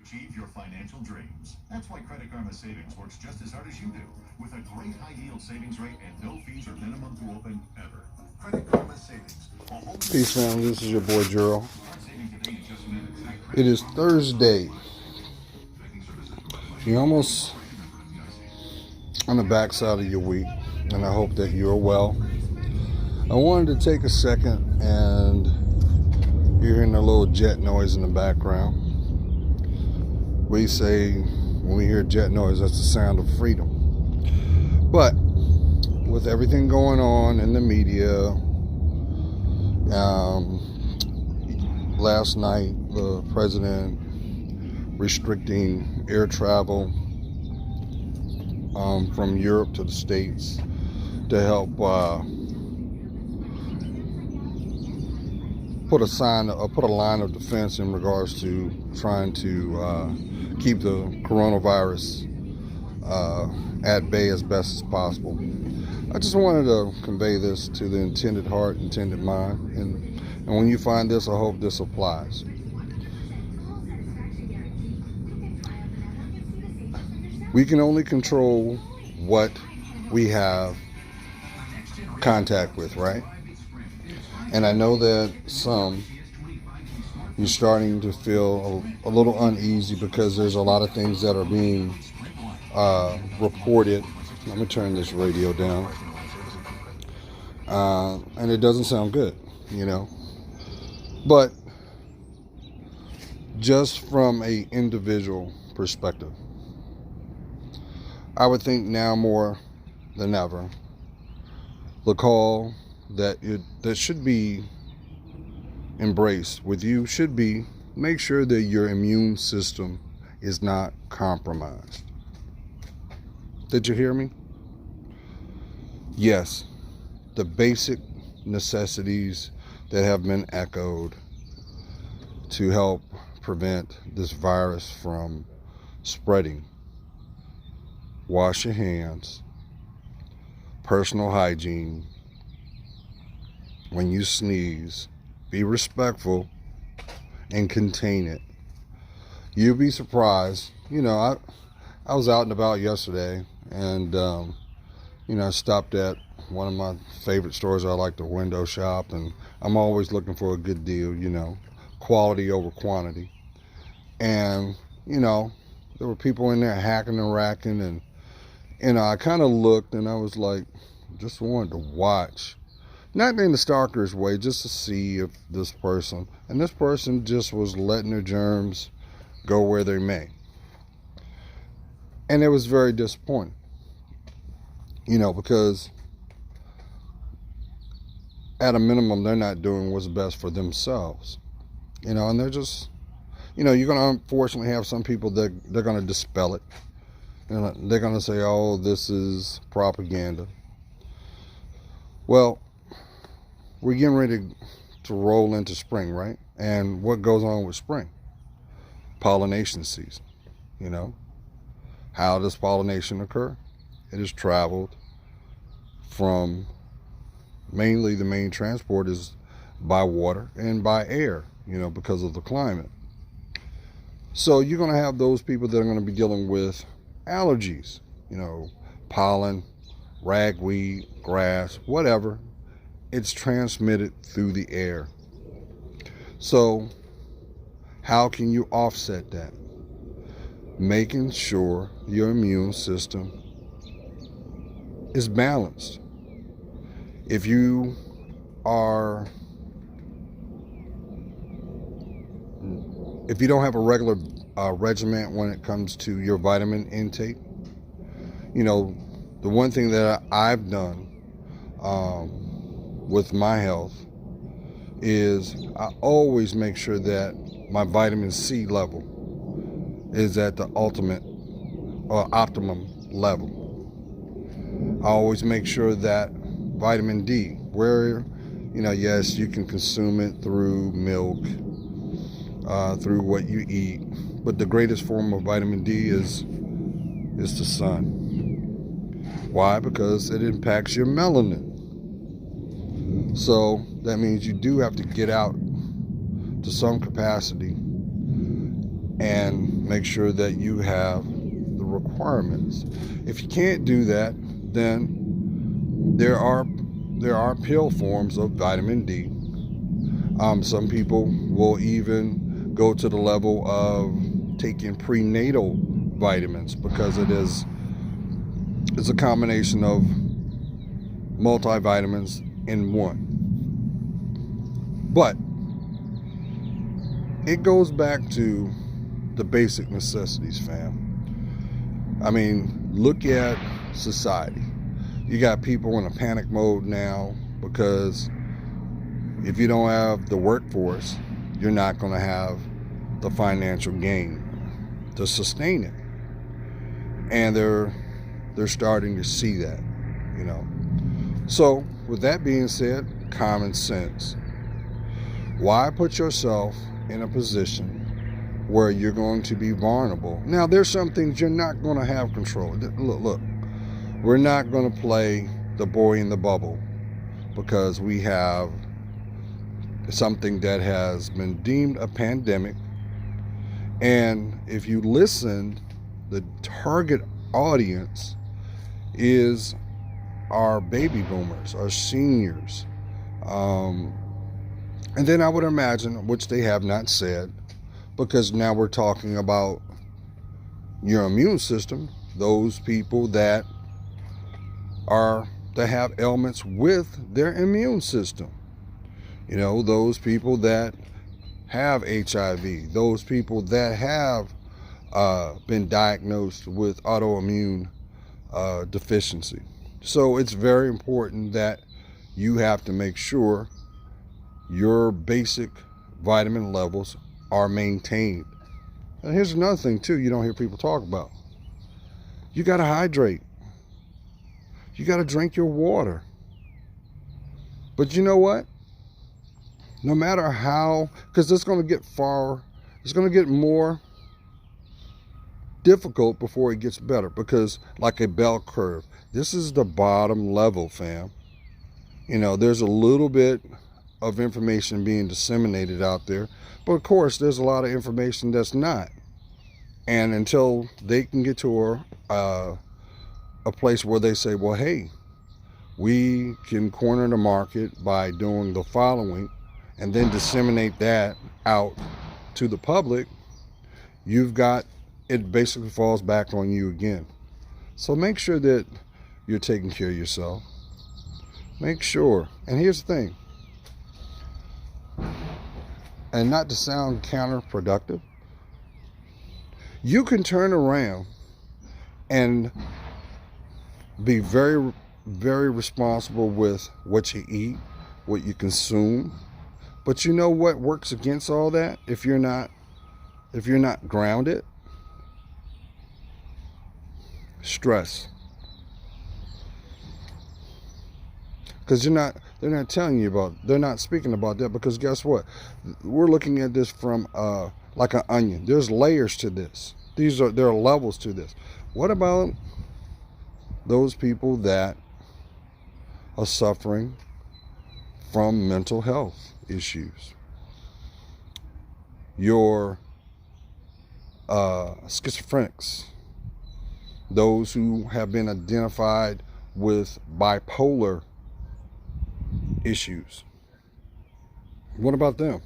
achieve your financial dreams. That's why Credit Karma Savings works just as hard as you do, with a great high-yield savings rate and no fees or minimum to open ever. Credit Karma Savings. Peace, family. This is your boy Jero. It is Thursday. You're almost on the backside of your week, and I hope that you're well. I wanted to take a second, and you're hearing a little jet noise in the background. We say when we hear jet noise, that's the sound of freedom. But with everything going on in the media, last night the president restricting air travel from Europe to the States to help put a line of defense in regards to trying to keep the coronavirus at bay as best as possible. I just wanted to convey this to the intended heart, intended mind, and when you find this, I hope this applies. We can only control what we have contact with, right? And I know that you're starting to feel a little uneasy because there's a lot of things that are being reported. Let me turn this radio down. And it doesn't sound good, But just from an individual perspective, I would think now more than ever, the call that should be embraced with you should be make sure that your immune system is not compromised. Did you hear me? Yes, the basic necessities that have been echoed to help prevent this virus from spreading. Wash your hands, personal hygiene. When you sneeze, be respectful and contain it. You'll be surprised. I was out and about yesterday, and I stopped at one of my favorite stores. I like to window shop, and I'm always looking for a good deal, quality over quantity. And, there were people in there hacking and racking, and I kind of looked, and I was like, just wanted to watch. Not in the stalker's way, just to see if this person just was letting their germs go where they may. And it was very disappointing, because at a minimum, they're not doing what's best for themselves, and they're just, you're going to unfortunately have some people that they're going to dispel it. And they're going to say, oh, this is propaganda. Well, we're getting ready to roll into spring, right? And what goes on with spring? Pollination season, How does pollination occur? It is traveled from, mainly the main transport is by water and by air, because of the climate. So you're going to have those people that are going to be dealing with allergies, pollen, ragweed, grass, whatever. It's transmitted through the air. So how can you offset that? Making sure your immune system is balanced. If you don't have a regular regimen when it comes to your vitamin intake, the one thing that I've done with my health is I always make sure that my vitamin C level is at the ultimate or optimum level. I always make sure that vitamin D, where, yes, you can consume it through milk, through what you eat, but the greatest form of vitamin D is the sun. Why? Because it impacts your melanin. So that means you do have to get out to some capacity and make sure that you have the requirements. If you can't do that, then there are pill forms of vitamin D. Some people will even go to the level of taking prenatal vitamins because it's a combination of multivitamins in one. But it goes back to the basic necessities, fam. I mean, look at society. You got people in a panic mode now because if you don't have the workforce, you're not going to have the financial gain to sustain it. And they're starting to see that, you know. So, with that being said, common sense. Why put yourself in a position where you're going to be vulnerable? Now, there's some things you're not going to have control. Look, we're not going to play the boy in the bubble because we have something that has been deemed a pandemic. And if you listen, the target audience is our baby boomers, our seniors. And then I would imagine, which they have not said, because now we're talking about your immune system, those people that have ailments with their immune system. You know, those people that have HIV, those people that have been diagnosed with autoimmune deficiency. So it's very important that you have to make sure your basic vitamin levels are maintained. And here's another thing too you don't hear people talk about. You got to hydrate. You got to drink your water. But you know what? No matter how, because it's going to get more difficult before it gets better, because like a bell curve, this is the bottom level, fam. You know, there's a little bit of information being disseminated out there, but of course there's a lot of information that's not. And until they can get to a place where they say, well, hey, we can corner the market by doing the following and then disseminate that out to the public, it basically falls back on you again. So make sure that you're taking care of yourself. Make sure, and here's the thing, and not to sound counterproductive, you can turn around and be very, very responsible with what you eat, what you consume. But you know what works against all that? If you're not grounded? Stress. Because they're not telling you about, they're not speaking about that, because guess what? We're looking at this from like an onion. There's layers to this. There are levels to this. What about those people that are suffering from mental health issues? Your schizophrenics, those who have been identified with bipolar issues. What about them?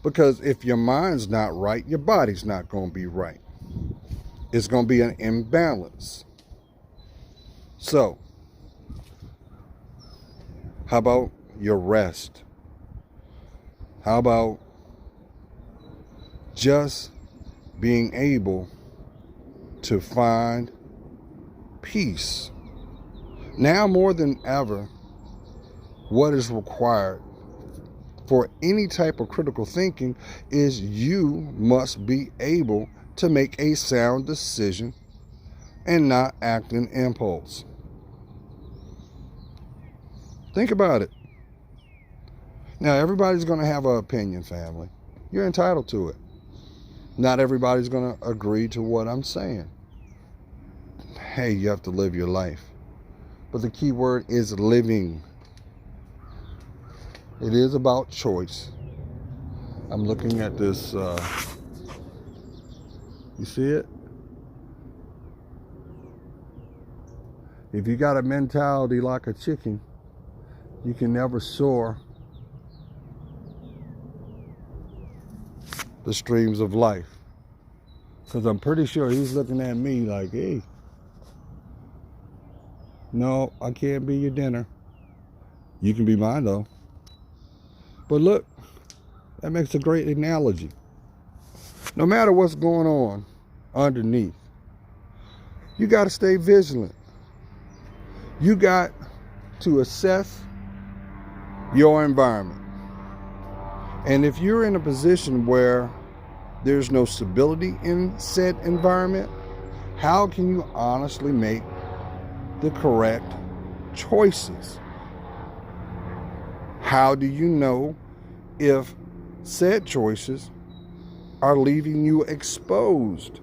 Because if your mind's not right, your body's not going to be right. It's going to be an imbalance. So, how about your rest? How about just being able to find peace? Now more than ever, what is required for any type of critical thinking is you must be able to make a sound decision and not act in impulse. Think about it. Now, everybody's going to have an opinion, family. You're entitled to it. Not everybody's going to agree to what I'm saying. Hey, you have to live your life. But the key word is living. It is about choice. I'm looking at this You see it? If you got a mentality like a chicken, you can never soar the streams of life. Because I'm pretty sure he's looking at me like, hey, no, I can't be your dinner. You can be mine though. But look, that makes a great analogy. No matter what's going on underneath, you got to stay vigilant. You got to assess your environment. And if you're in a position where there's no stability in said environment, how can you honestly make the correct choices? How do you know if said choices are leaving you exposed?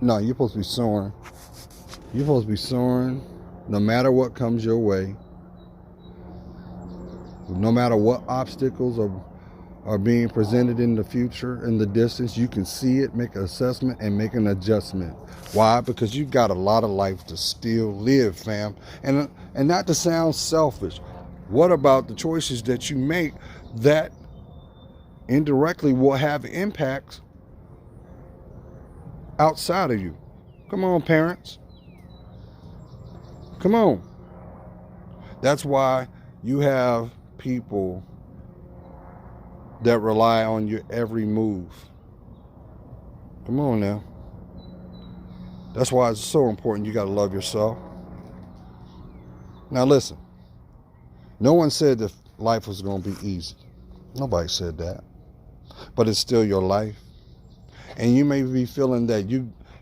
No, you're supposed to be soaring. You're supposed to be soaring no matter what comes your way. No matter what obstacles are being presented in the future, in the distance, you can see it, make an assessment, and make an adjustment. Why? Because you got a lot of life to still live, fam. And not to sound selfish, what about the choices that you make that indirectly will have impacts outside of you? Come on, parents. Come on. That's why you have people that rely on your every move. Come on now. That's why it's so important you got to love yourself. Now listen, no one said that life was going to be easy. Nobody said that. But it's still your life. And you may be feeling that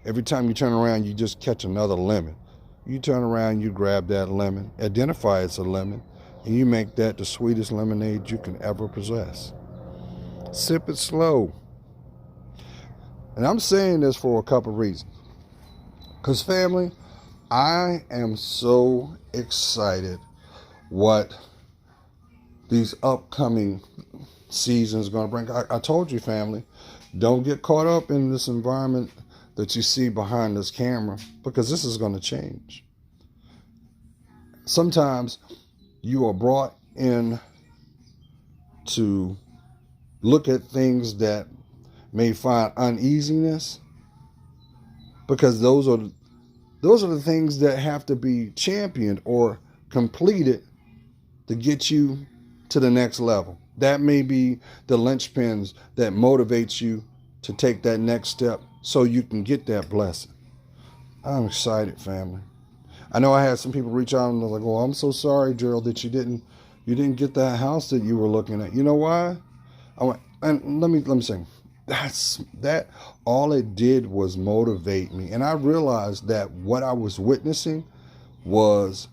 every time you turn around, you just catch another lemon. You turn around, you grab that lemon, identify it's a lemon, and you make that the sweetest lemonade you can ever possess. Sip it slow. And I'm saying this for a couple of reasons. Because family, I am so excited what these upcoming seasons are going to bring. I told you, family, don't get caught up in this environment that you see behind this camera, because this is going to change. Sometimes you are brought in to look at things that may find uneasiness, because those are the things that have to be championed or completed to get you to the next level. That may be the linchpins that motivates you to take that next step so you can get that blessing. I'm excited, family. I know I had some people reach out and they're like, "Oh, I'm so sorry, Gerald, that you didn't get that house that you were looking at." You know why? And let me say, that all it did was motivate me. And I realized that what I was witnessing was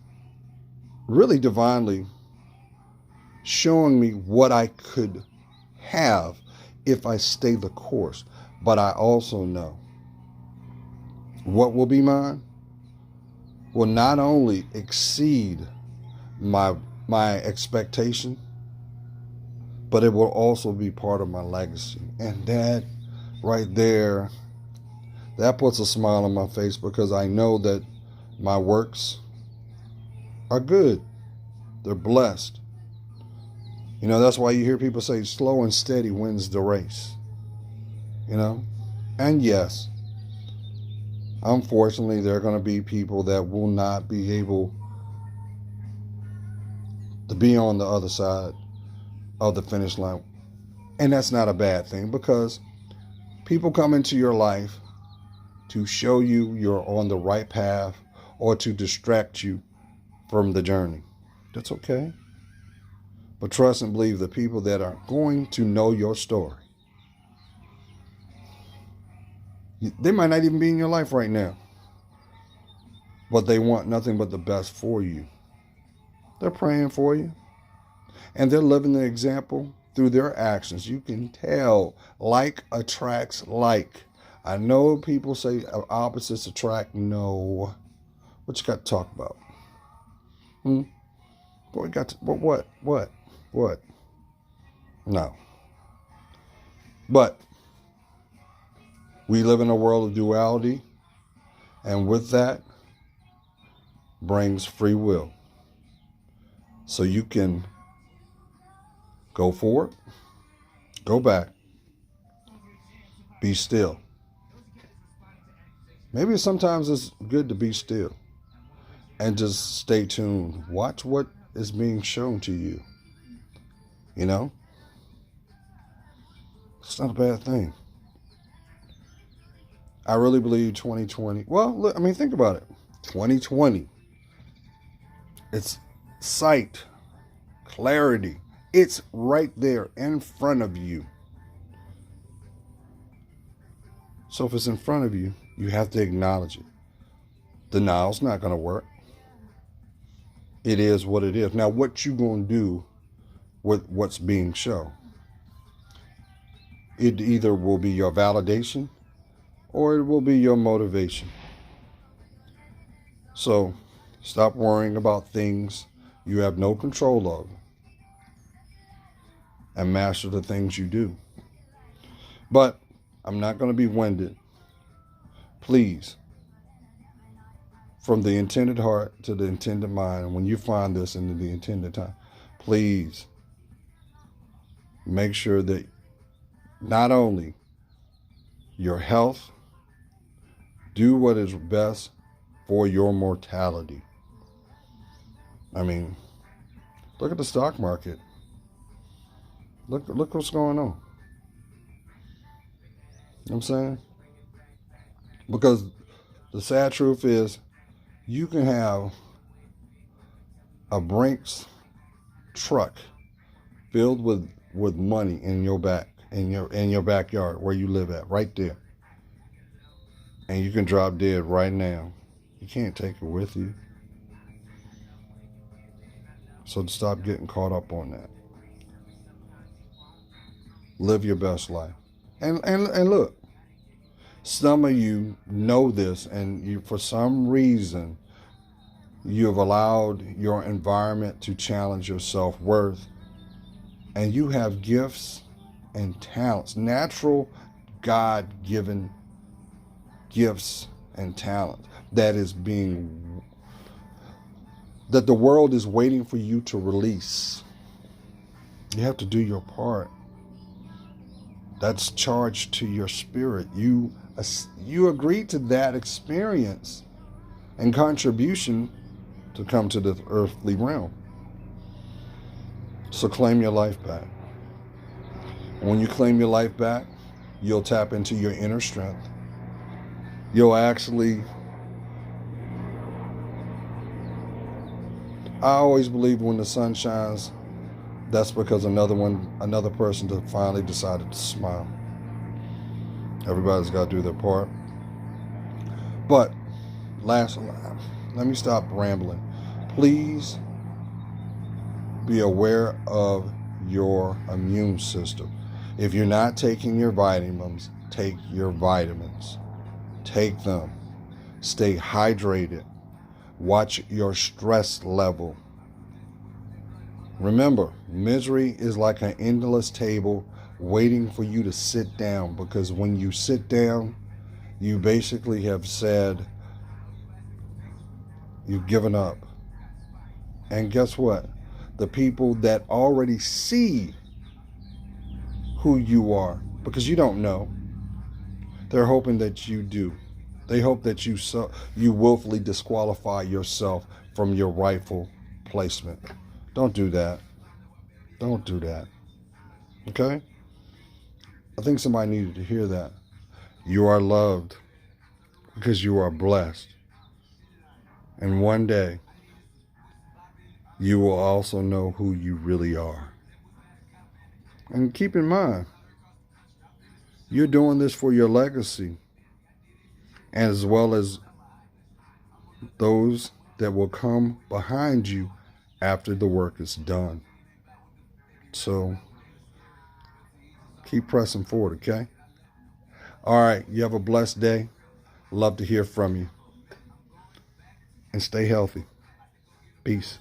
really divinely showing me what I could have if I stay the course. But I also know what will be mine will not only exceed my expectation, but it will also be part of my legacy. And that right there, that puts a smile on my face, because I know that my works are good. They're blessed. You know, that's why you hear people say slow and steady wins the race. You know? And yes, unfortunately, there are going to be people that will not be able to be on the other side of the finish line. And that's not a bad thing, because people come into your life to show you you're on the right path or to distract you from the journey. That's okay. But trust and believe the people that are going to know your story, they might not even be in your life right now, but they want nothing but the best for you. They're praying for you, and they're living the example through their actions. You can tell like attracts like. I know people say opposites attract. No. What you got to talk about? What? No. But we live in a world of duality, and with that brings free will. So you can go forward, go back, be still. Maybe sometimes it's good to be still and just stay tuned. Watch what is being shown to you. You know? It's not a bad thing. I really believe 2020. Well, look, I mean, think about it. 2020. It's sight, clarity. It's right there in front of you. So if it's in front of you, you have to acknowledge it. Denial's not going to work. It is what it is. Now, what you going to do with what's being shown? It either will be your validation or it will be your motivation. So stop worrying about things you have no control of and master the things you do. But I'm not going to be winded. Please, from the intended heart to the intended mind, and when you find this in the intended time, please make sure that not only your health, do what is best for your mortality. I mean, look at the stock market. Look what's going on. You know what I'm saying? Because the sad truth is, you can have a Brinks truck filled with money in your backyard where you live at, right there. And you can drop dead right now. You can't take it with you. So stop getting caught up on that. Live your best life. And look, some of you know this, and you, for some reason, you have allowed your environment to challenge your self-worth. And you have gifts and talents, natural God-given gifts and talents that the world is waiting for you to release. You have to do your part. That's charged to your spirit. You agreed to that experience and contribution to come to the earthly realm. So claim your life back. When you claim your life back, you'll tap into your inner strength. You'll actually, I always believe when the sun shines, that's because another person finally decided to smile. Everybody's got to do their part. But let me stop rambling. Please be aware of your immune system. If you're not taking your vitamins, take your vitamins. Take them. Stay hydrated. Watch your stress level. Remember, misery is like an endless table waiting for you to sit down, because when you sit down, you basically have said you've given up. And guess what? The people that already see who you are, because you don't know, they're hoping that you do. They hope that you willfully disqualify yourself from your rightful placement. Don't do that. Don't do that. Okay? I think somebody needed to hear that. You are loved because you are blessed. And one day, you will also know who you really are. And keep in mind, you're doing this for your legacy, as well as those that will come behind you after the work is done. So keep pressing forward, okay? All right, you have a blessed day. Love to hear from you. And stay healthy. Peace.